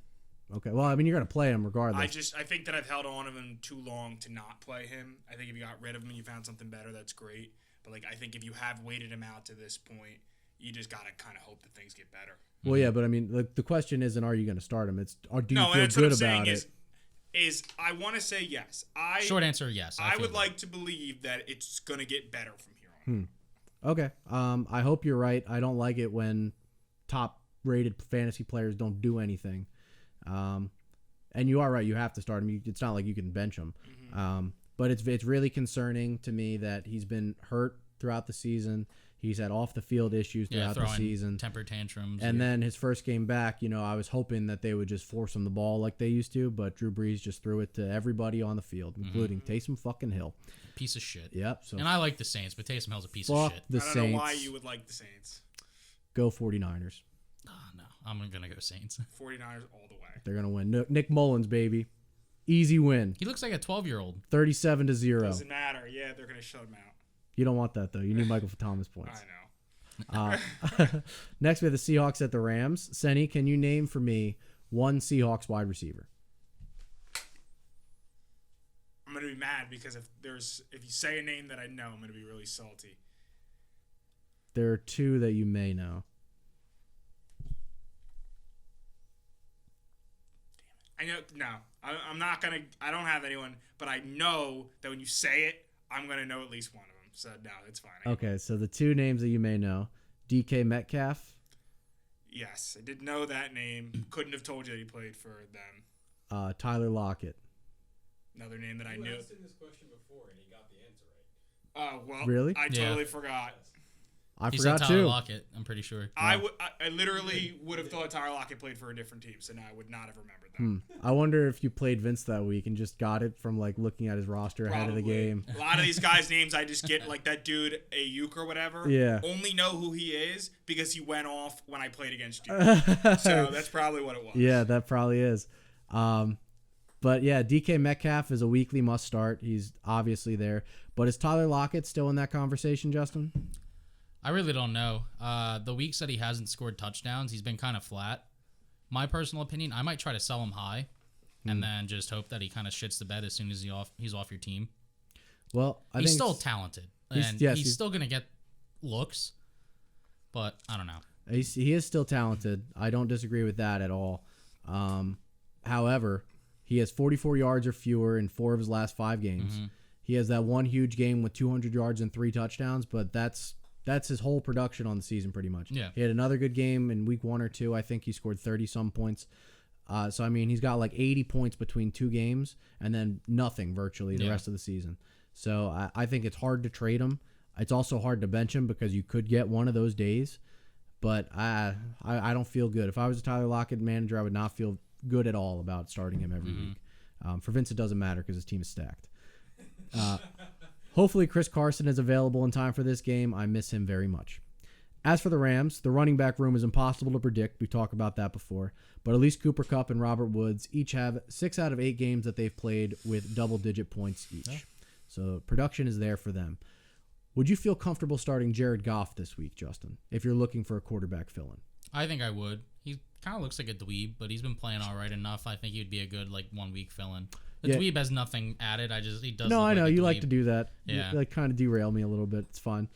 Okay. Well, I mean, you're going to play him regardless. I think that I've held on to him too long to not play him. I think if you got rid of him and you found something better, that's great. But I think if you have waited him out to this point, you just got to kind of hope that things get better. Well, yeah, but I mean, the question isn't are you going to start him? It's do you feel that's good what I'm about saying it? Is I want to say yes. Short answer, yes. I would like to believe that it's going to get better from here on. Okay. I hope you're right. I don't like it when top-rated fantasy players don't do anything. And you are right. You have to start him. It's not like you can bench him. But it's really concerning to me that he's been hurt throughout the season. He's had off-the-field issues throughout the season. Temper tantrums. And then his first game back, I was hoping that they would just force him the ball like they used to, but Drew Brees just threw it to everybody on the field, including Taysom fucking Hill. Piece of shit. Yep. So and I like the Saints, but Taysom Hill's a piece of shit. The I don't Saints. know why you would like the Saints. Go 49ers. Oh, no. I'm going to go Saints. 49ers all the way. They're going to win. Nick Mullins, baby. Easy win. He looks like a 12-year-old. 37-0. Doesn't matter. Yeah, they're going to shut him out. You don't want that, though. You need Michael Thomas points. I know. Next, we have the Seahawks at the Rams. Senni, can you name for me one Seahawks wide receiver? going to be mad because if you say a name that I know, I'm going to be really salty. There are two that you may know. I know. No, I'm not going to. I don't have anyone, but I know that when you say it, I'm going to know at least one of them. So, no, it's fine. Okay, so the two names that you may know, DK Metcalf. Yes, I did know that name. Couldn't have told you that he played for them. Tyler Lockett. Another name that I knew. You asked him this question before, and he got the answer right. Oh, well, Really? I totally forgot. I He forgot said Tyler too. Lockett, I'm pretty sure. I literally would have thought Tyler Lockett played for a different team, so now I would not have remembered that. I wonder if you played Vince that week and just got it from like looking at his roster ahead of the Probably. game. A lot of these guys' names I just get, like that dude Ayuk or whatever. Yeah. Only know who he is because he went off when I played against you. So that's probably what it was. Yeah, that probably is. But yeah, DK Metcalf is a weekly must start. He's obviously there. But is Tyler Lockett still in that conversation, Justin? I really don't know. The weeks that he hasn't scored touchdowns, he's been kind of flat. My personal opinion, I might try to sell him high and then just hope that he kind of shits the bed as soon as he's off your team. Well, he's still talented. And he's still going to get looks, but I don't know. He is still talented. I don't disagree with that at all. However, he has 44 yards or fewer in 4 of his last 5 games. Mm-hmm. He has that one huge game with 200 yards and 3 touchdowns, but that's his whole production on the season pretty much. Yeah. He had another good game in week 1 or 2. I think he scored 30-some points. So, I mean, he's got like 80 points between 2 games and then nothing virtually the rest of the season. So, I think it's hard to trade him. It's also hard to bench him because you could get one of those days. But I don't feel good. If I was a Tyler Lockett manager, I would not feel good at all about starting him every week. For Vince, it doesn't matter because his team is stacked. Hopefully Chris Carson is available in time for this game. I miss him very much. As for the Rams, the running back room is impossible to predict. We talked about that before. But at least Cooper Kupp and Robert Woods each have 6 out of 8 games that they've played with double-digit points each. Yeah. So production is there for them. Would you feel comfortable starting Jared Goff this week, Justin, if you're looking for a quarterback fill-in? I think I would. He kind of looks like a dweeb, but he's been playing all right enough. I think he'd be a good 1 week fill-in. The dweeb has nothing added. He does. No, I know you dweeb. like to do that. Yeah, you kind of derail me a little bit. It's fine.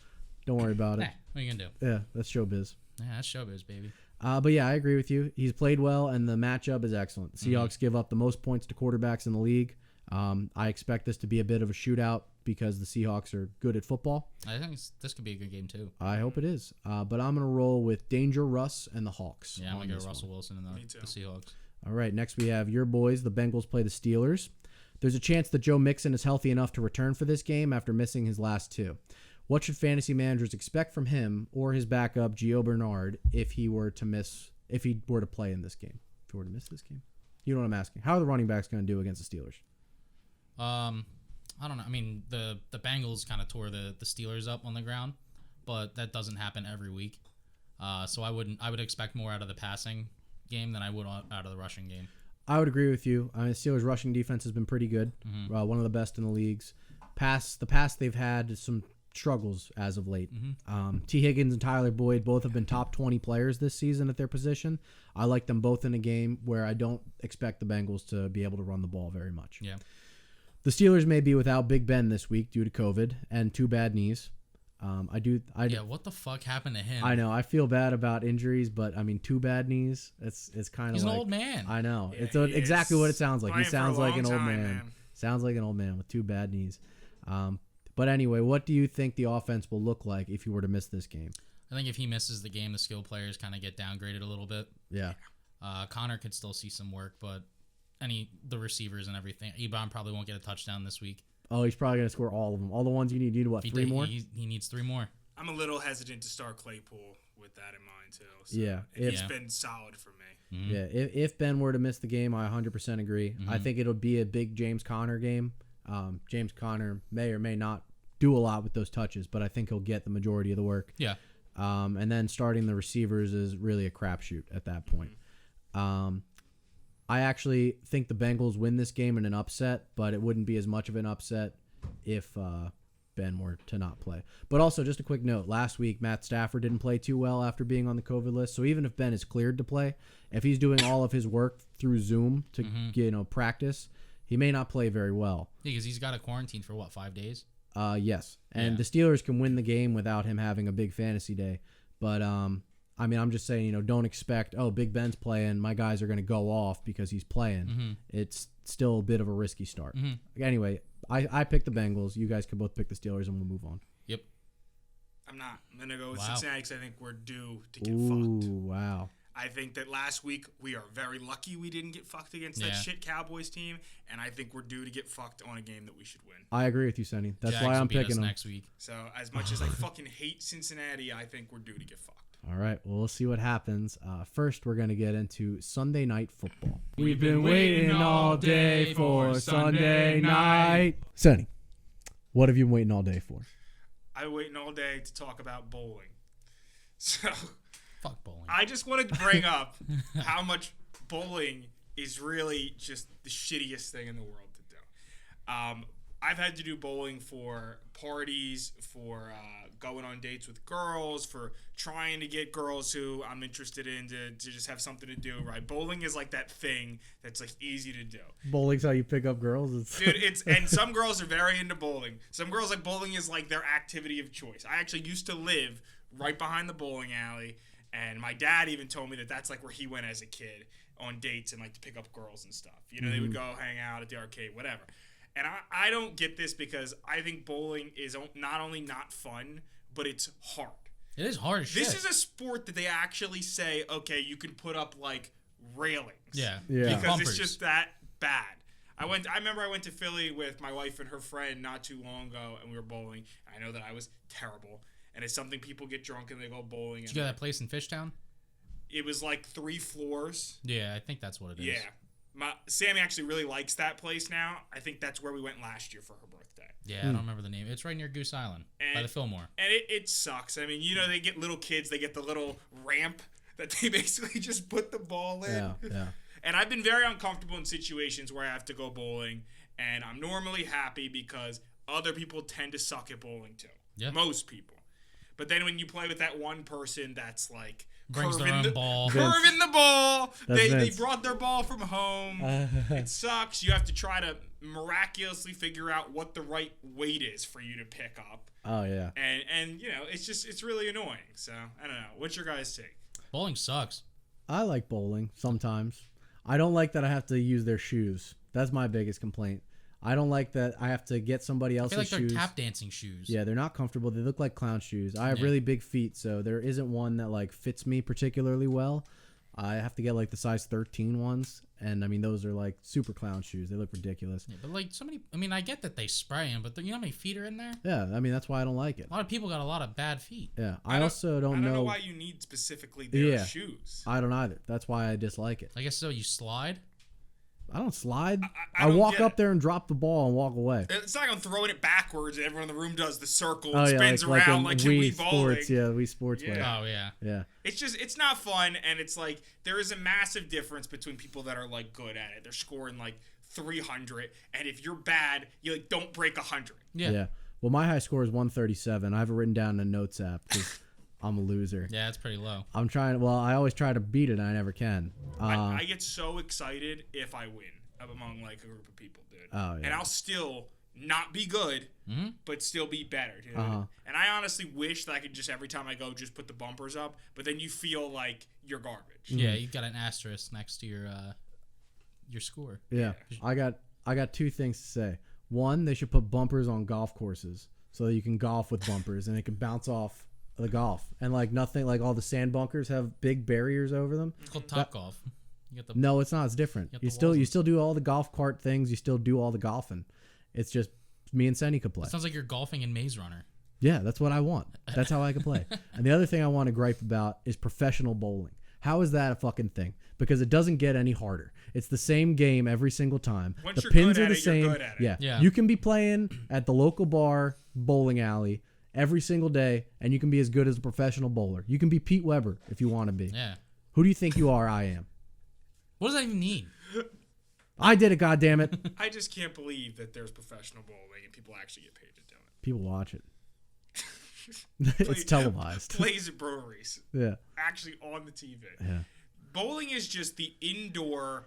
Don't worry about it. What are you gonna do? Yeah, that's showbiz. Yeah, that's showbiz, baby. But yeah, I agree with you. He's played well, and the matchup is excellent. The Seahawks give up the most points to quarterbacks in the league. I expect this to be a bit of a shootout because the Seahawks are good at football. I think this could be a good game too. I hope it is. But I'm gonna roll with Danger Russ and the Hawks. Yeah, I'm gonna go Russell Wilson and the Seahawks. All right, next we have your boys. The Bengals play the Steelers. There's a chance that Joe Mixon is healthy enough to return for this game after missing his last 2. What should fantasy managers expect from him or his backup Gio Bernard if he were to play in this game? If he were to miss this game, you know what I'm asking. How are the running backs going to do against the Steelers? I don't know. I mean, the Bengals kind of tore the Steelers up on the ground, but that doesn't happen every week. So I would expect more out of the passing game than I would out of the rushing game. I would agree with you. I mean, the Steelers' rushing defense has been pretty good. One of the best in the leagues. The past they've had some struggles as of late. T. Higgins and Tyler Boyd both have been top 20 players this season at their position. I like them both in a game where I don't expect the Bengals to be able to run the ball very much. Yeah. The Steelers may be without Big Ben this week due to COVID and 2 bad knees. What the fuck happened to him? I know. I feel bad about injuries, but I mean, 2 bad knees. It's kind of He's an old man. I know. Yeah, it's exactly what it sounds like. He sounds like an old man. Man. Sounds like an old man with 2 bad knees. But anyway, what do you think the offense will look like if you were to miss this game? I think if he misses the game, the skill players kind of get downgraded a little bit. Yeah. Connor could still see some work, but the receivers and everything. Ebron probably won't get a touchdown this week. Oh, he's probably going to score all of them. All the ones you need. You need what, 3 more? He needs 3 more. I'm a little hesitant to start Claypool with that in mind, too. So Yeah. It's been solid for me. Yeah, if Ben were to miss the game, I 100% agree. I think it'll be a big James Conner game. James Conner may or may not do a lot with those touches, but I think he'll get the majority of the work. Yeah. And then starting the receivers is really a crapshoot at that point. I actually think the Bengals win this game in an upset, but it wouldn't be as much of an upset if Ben were to not play. But also, just a quick note, last week Matt Stafford didn't play too well after being on the COVID list, so even if Ben is cleared to play, if he's doing all of his work through Zoom to practice, He may not play very well. Because he's got a quarantine for, 5 days? Yes. And Yeah. the Steelers can win the game without him having a big fantasy day. But, I'm just saying, don't expect, Big Ben's playing, my guys are going to go off because he's playing. Mm-hmm. It's still a bit of a risky start. Mm-hmm. Anyway, I picked the Bengals. You guys can both pick the Steelers, and we'll move on. Yep. I'm not. I'm going to go with Wow. Cincinnati because I think we're due to get Ooh, fucked. wow. I think that last week we are very lucky we didn't get fucked against that Yeah. shit Cowboys team, and I think we're due to get fucked on a game that we should win. I agree with you, Senni. That's Jags why will I'm beat us picking them. next week. So as much as I fucking hate Cincinnati, I think we're due to get fucked. All right, well, we'll see what happens. First, we're going to get into Sunday Night Football. We've been waiting all day for Sunday night. Senni, what have you been waiting all day for? I've been waiting all day to talk about bowling. So Fuck bowling. I just wanted to bring up how much bowling is really just the shittiest thing in the world to do. I've had to do bowling for parties, for going on dates with girls, for trying to get girls who I'm interested in to just have something to do, right? Bowling is like that thing that's like easy to do. Bowling's how you pick up girls? Dude, and some girls are very into bowling. Some girls like bowling is like their activity of choice. I actually used to live right behind the bowling alley, and my dad even told me that that's like where he went as a kid on dates and like to pick up girls and stuff. They would go hang out at the arcade, whatever. And I don't get this because I think bowling is not only not fun, but it's hard. It is hard as shit. This is a sport that they actually say, okay, you can put up like railings. Yeah. Because Bumpers. it's just that bad. I remember I went to Philly with my wife and her friend not too long ago, and we were bowling. I know that I was terrible, and it's something people get drunk and they go bowling. Did you go to that place in Fishtown? It was like 3 floors. Yeah, I think that's what it is. Yeah. Sammy actually really likes that place now. I think that's where we went last year for her birthday. Yeah, I don't remember the name. It's right near Goose Island by the Fillmore. And it sucks. I mean, they get little kids, they get the little ramp that they basically just put the ball in. Yeah. And I've been very uncomfortable in situations where I have to go bowling, and I'm normally happy because other people tend to suck at bowling too. Yeah. Most people. But then when you play with that one person that's like Brings their own ball. curving the ball. They Vince. brought their ball from home. It sucks. You have to try to miraculously figure out what the right weight is for you to pick up. Oh, yeah. And it's really annoying. So, I don't know. What's your guys' take? Bowling sucks. I like bowling sometimes. I don't like that I have to use their shoes. That's my biggest complaint. I don't like that I have to get somebody I else's feel like they're shoes. tap dancing shoes. Yeah, they're not comfortable. They look like clown shoes. I have Yeah. really big feet, so there isn't one that like fits me particularly well. I have to get like the size 13 ones, and I mean those are like super clown shoes. They look ridiculous. Yeah, but like I get that they spray them, but you know how many feet are in there? Yeah, I mean that's why I don't like it. A lot of people got a lot of bad feet. Yeah, I also don't I don't know know. why you need specifically their Yeah. shoes. I don't either. That's why I dislike it. I guess so. You slide. I don't slide. I I don't walk get up it. there and drop the ball and walk away. It's not like I'm throwing it backwards and everyone in the room does the circle Oh and yeah, spins like around in like Wii Wii bowling. Sports. Yeah, Wii Sports. Yeah. way. Oh yeah. Yeah. It's not fun, and it's like there is a massive difference between people that are like good at it. They're scoring like 300, and if you're bad, you like don't break 100. Yeah. Yeah. Well, my high score is 137. I have it written down in a notes app because I'm a loser. Yeah, it's pretty low. I'm trying. Well, I always try to beat it, and I never can. I get so excited if I win among like a group of people, dude. Oh, yeah. And I'll still not be good, but still be better, dude. And I honestly wish that I could just every time I go just put the bumpers up, but then you feel like you're garbage. Yeah, you got an asterisk next to your score. Yeah, I got 2 things to say. One, they should put bumpers on golf courses so that you can golf with bumpers and it can bounce off the golf. And like nothing, like all the sand bunkers have big barriers over them. It's called Top Golf. You got the No, it's not. It's different. You got You the still walls you and- still do all the golf cart things. You still do all the golfing. It's just me and Senni could play. It sounds like you're golfing in Maze Runner. Yeah, that's what I want. That's how I can play. And the other thing I want to gripe about is professional bowling. How is that a fucking thing? Because it doesn't get any harder. It's the same game every single time. Once The you're pins good are at the it, you're same. good at it. Yeah. Yeah. You can be playing at the local bar bowling alley every single day, and you can be as good as a professional bowler. You can be Pete Weber if you want to be. Yeah. Who do you think you are? I am. What does that even mean? I did it, goddammit. I just can't believe that there's professional bowling and people actually get paid to do it. People watch it. It's televised. Plays at breweries. Yeah. Actually on the TV. Yeah. Bowling is just the indoor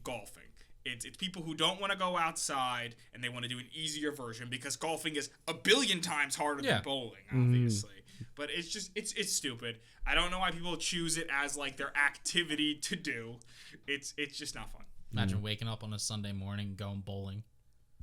golfing. It's people who don't want to go outside and they want to do an easier version because golfing is a billion times harder than bowling, obviously. But it's just it's stupid. I don't know why people choose it as like their activity to do. It's just not fun. Imagine waking up on a Sunday morning going bowling.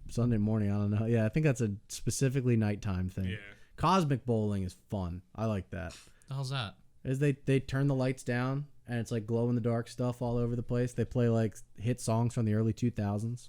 Sunday morning, I don't know. Yeah, I think that's a specifically nighttime thing. Yeah. Cosmic bowling is fun. I like that. The hell's that? Is they turn the lights down and it's like glow in the dark stuff all over the place. They play like hit songs from the early 2000s.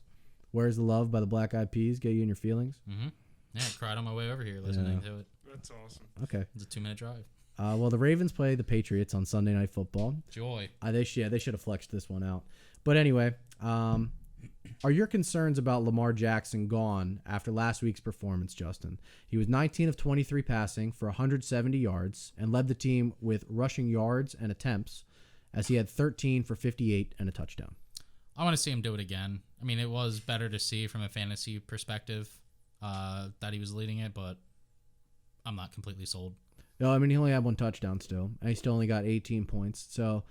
Where's the Love by the Black Eyed Peas get you in your feelings? Mm-hmm. Yeah, I cried on my way over here listening to it. That's awesome. Okay. It's a 2-minute drive. Well, the Ravens play the Patriots on Sunday Night Football. Joy. They should have flexed this one out. But anyway, are your concerns about Lamar Jackson gone after last week's performance, Justin? He was 19 of 23 passing for 170 yards and led the team with rushing yards and attempts as he had 13 for 58 and a touchdown. I want to see him do it again. I mean, it was better to see from a fantasy perspective that he was leading it, but I'm not completely sold. No, I mean, he only had one touchdown still, and he still only got 18 points. So,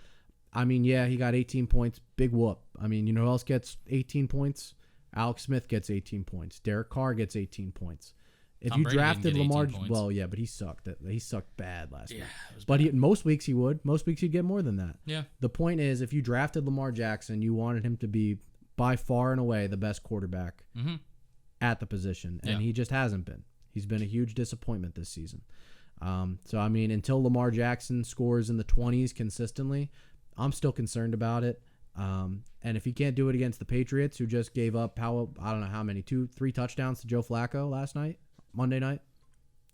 I mean, yeah, he got 18 points. Big whoop. I mean, you know who else gets 18 points? Alex Smith gets 18 points. Derek Carr gets 18 points. If Tom you Brady drafted didn't get Lamar, 18 points. well, yeah, but he sucked. He sucked bad last week. it was But bad. most weeks he would. Most weeks he'd get more than that. Yeah. The point is, if you drafted Lamar Jackson, you wanted him to be by far and away the best quarterback at the position, and he just hasn't been. He's been a huge disappointment this season. So, I mean, until Lamar Jackson scores in the 20s consistently, I'm still concerned about it. And if he can't do it against the Patriots, who just gave up, I don't know how many, 2-3 touchdowns to Joe Flacco Monday night?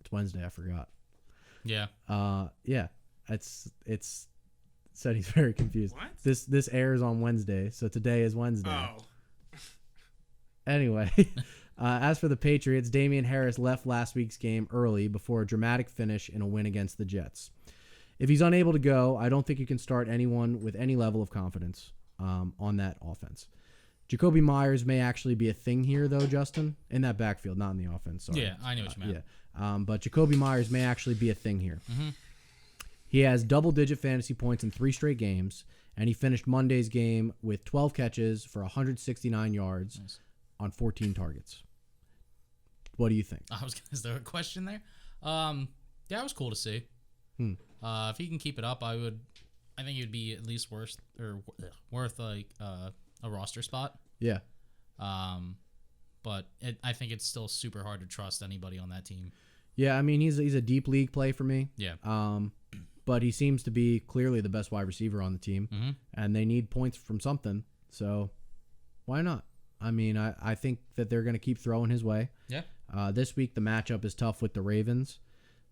It's Wednesday, I forgot. Yeah. Yeah. It's said he's very confused. What? This airs on Wednesday, so today is Wednesday. Oh. Anyway, as for the Patriots, Damian Harris left last week's game early before a dramatic finish in a win against the Jets. If he's unable to go, I don't think you can start anyone with any level of confidence on that offense. Jacoby Myers may actually be a thing here, though, Justin, in that backfield, not in the offense. Sorry. Yeah, I know what you meant. But Jacoby Myers may actually be a thing here. Mm-hmm. He has double-digit fantasy points in 3 straight games, and he finished Monday's game with 12 catches for 169 yards on 14 targets. What do you think? Is there a question there? Yeah, it was cool to see. If he can keep it up, I think he would be at least worth like a roster spot. Yeah. But I think it's still super hard to trust anybody on that team. Yeah, I mean, he's a deep league play for me. Yeah. But he seems to be clearly the best wide receiver on the team, and they need points from something. So why not? I mean, I think that they're going to keep throwing his way. Yeah. This week, the matchup is tough with the Ravens.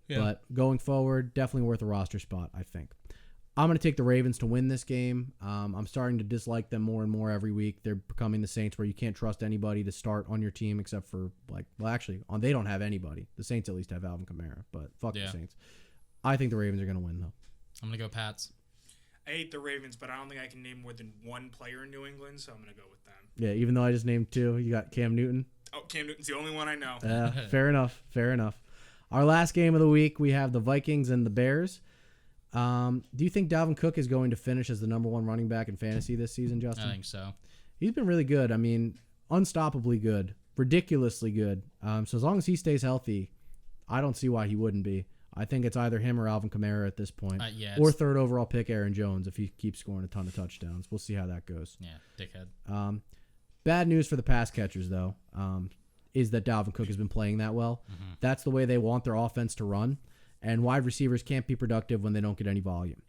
Yeah. But going forward, definitely worth a roster spot, I think. I'm going to take the Ravens to win this game. I'm starting to dislike them more and more every week. They're becoming the Saints where you can't trust anybody to start on your team except for, they don't have anybody. The Saints at least have Alvin Kamara, but fuck the Saints. I think the Ravens are going to win, though. I'm going to go Pats. I hate the Ravens, but I don't think I can name more than one player in New England, so I'm going to go with them. Yeah, even though I just named 2, you got Cam Newton. Oh, Cam Newton's the only one I know. Fair enough. Our last game of the week, we have the Vikings and the Bears. Do you think Dalvin Cook is going to finish as the number 1 running back in fantasy this season, Justin? I think so. He's been really good. I mean, unstoppably good, ridiculously good. So as long as he stays healthy, I don't see why he wouldn't be. I think it's either him or Alvin Kamara at this point. Or 3rd overall pick Aaron Jones if he keeps scoring a ton of touchdowns. We'll see how that goes. Yeah, dickhead. Bad news for the pass catchers, though, is that Dalvin Cook has been playing that well. That's the way they want their offense to run. And wide receivers can't be productive when they don't get any volume.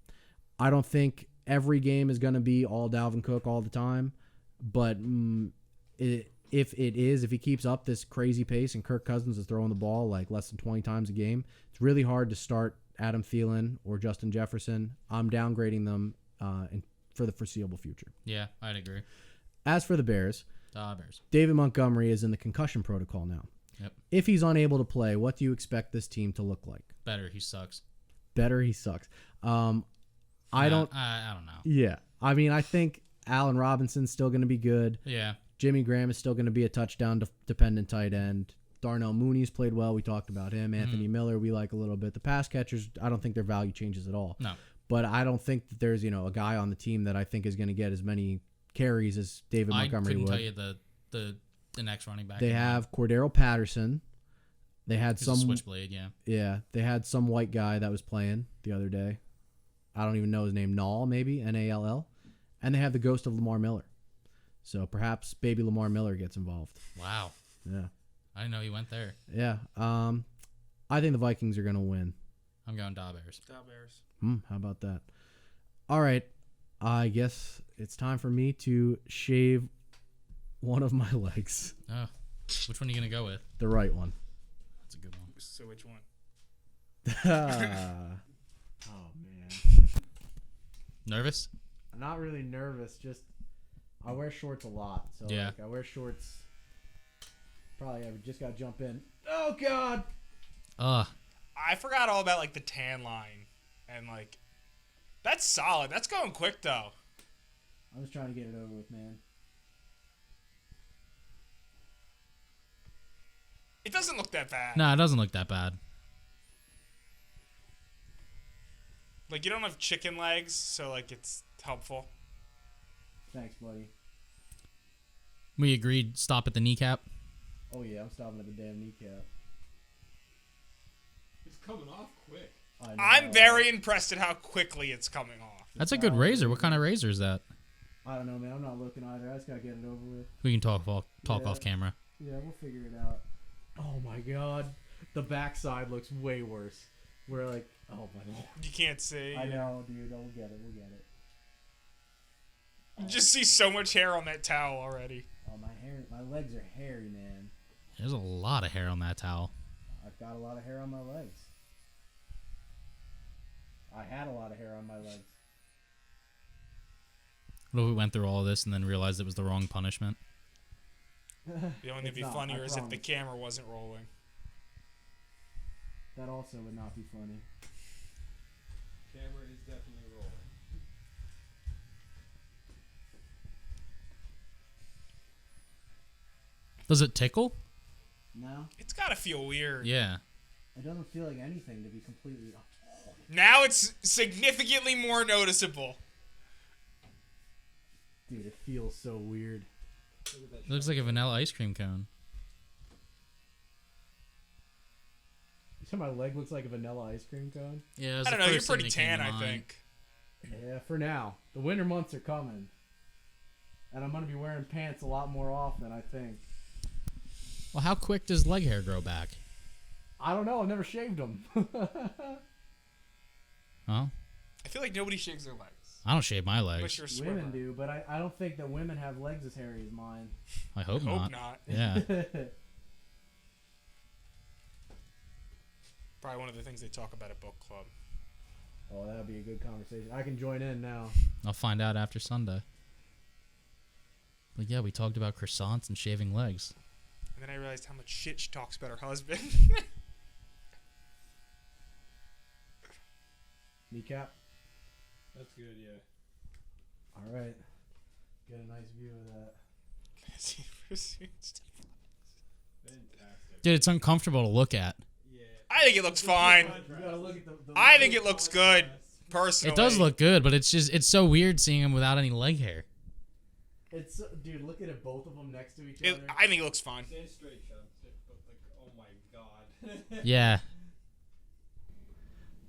I don't think every game is going to be all Dalvin Cook all the time. But if he keeps up this crazy pace and Kirk Cousins is throwing the ball like less than 20 times a game, it's really hard to start Adam Thielen or Justin Jefferson. I'm downgrading them for the foreseeable future. Yeah, I'd agree. As for the Bears, David Montgomery is in the concussion protocol now. Yep. If he's unable to play, what do you expect this team to look like? Better, he sucks. I don't know. Yeah. I mean, I think Allen Robinson's still going to be good. Yeah. Jimmy Graham is still going to be a touchdown-dependent tight end. Darnell Mooney's played well. We talked about him. Anthony Miller, we like a little bit. The pass catchers, I don't think their value changes at all. No. But I don't think that there's, a guy on the team that I think is going to get as many carries as David Montgomery couldn't would. tell you the next running back. They have Cordero Patterson. They had He's some a switchblade, yeah. Yeah, they had some white guy that was playing the other day. I don't even know his name. Nall, maybe Nall, and they have the ghost of Lamar Miller. So perhaps baby Lamar Miller gets involved. Wow. Yeah. I didn't know he went there. Yeah. I think the Vikings are gonna win. I'm going Da Bears. How about that? All right. I guess it's time for me to shave one of my legs. Oh, which one are you gonna go with? The right one. That's a good one. So which one? Oh man. Nervous? I'm not really nervous. Just I wear shorts a lot, so Yeah. like, I wear shorts. Probably I just got to jump in. Oh God. I forgot all about like the tan line, and like that's solid. That's going quick though. I'm just trying to get it over with, man. It doesn't look that bad. No, it doesn't look that bad. Like you don't have chicken legs, so like it's helpful. Thanks, buddy. We agreed. Stop at the kneecap. Oh yeah, I'm stopping at the damn kneecap. It's coming off quick. I know. I'm very impressed at how quickly it's coming off. That's a good razor. What kind of razor is that? I don't know, man. I'm not looking either. I just gotta get it over with. We can talk off Yeah. camera. Yeah, we'll figure it out. Oh my God, the backside looks way worse. We're like, oh my Lord. You can't see. I know, dude. We'll get it. We'll get it. You just see so much hair on that towel already. Oh, my hair. My legs are hairy, man. There's a lot of hair on that towel. I've got a lot of hair on my legs. I had a lot of hair on my legs. What if we went through all of this and then realized it was the wrong punishment? The only thing It's that'd be not, funnier I is if the promise. camera wasn't rolling. That also would not be funny. Camera is definitely rolling. Does it tickle? No, It's gotta feel weird. Yeah. it doesn't feel like anything to be completely. Now it's significantly more noticeable. Dude, it feels so weird. Look at that It looks like a vanilla ice cream cone. You said my leg looks like a vanilla ice cream cone? Yeah, I don't know. You're pretty tan, I think. Yeah, for now. The winter months are coming. And I'm going to be wearing pants a lot more often, I think. Well, how quick does leg hair grow back? I don't know. I've never shaved them. Huh? I feel like nobody shaves their legs. I don't shave my Unless legs. you're a swimmer. Women do, but I don't think that women have legs as hairy as mine. I hope Hope not. not. Yeah. Probably one of the things they talk about at book club. Oh, that would be a good conversation. I can join in now. I'll find out after Sunday. But yeah, we talked about croissants and shaving legs. And then I realized how much shit she talks about her husband. Kneecap? That's good, yeah. All right. Get a nice view of that. Fantastic. Dude, it's uncomfortable to look at. Yeah. I think it looks fine. You gotta look at the I think it looks good, personally. It does look good, but it's so weird seeing him without any leg hair. It's dude, look at it, both of them next to each It, other. I think it looks fine. Stand straight, Sean. Like, oh my god. Yeah.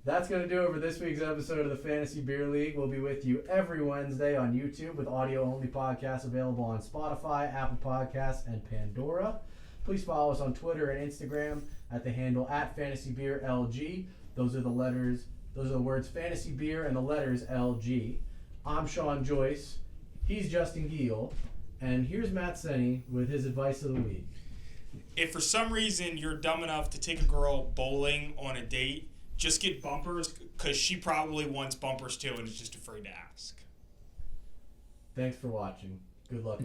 That's going to do it for this week's episode of the Fantasy Beer League. We'll be with you every Wednesday on YouTube with audio-only podcasts available on Spotify, Apple Podcasts, and Pandora. Please follow us on Twitter and Instagram at the handle @FantasyBeerLG. Those are the words Fantasy Beer and the letters LG. I'm Shawn Joyce. He's Justin Giel. And here's Matt Senni with his advice of the week. If for some reason you're dumb enough to take a girl bowling on a date, just get bumpers, because she probably wants bumpers too and is just afraid to ask. Thanks for watching. Good luck.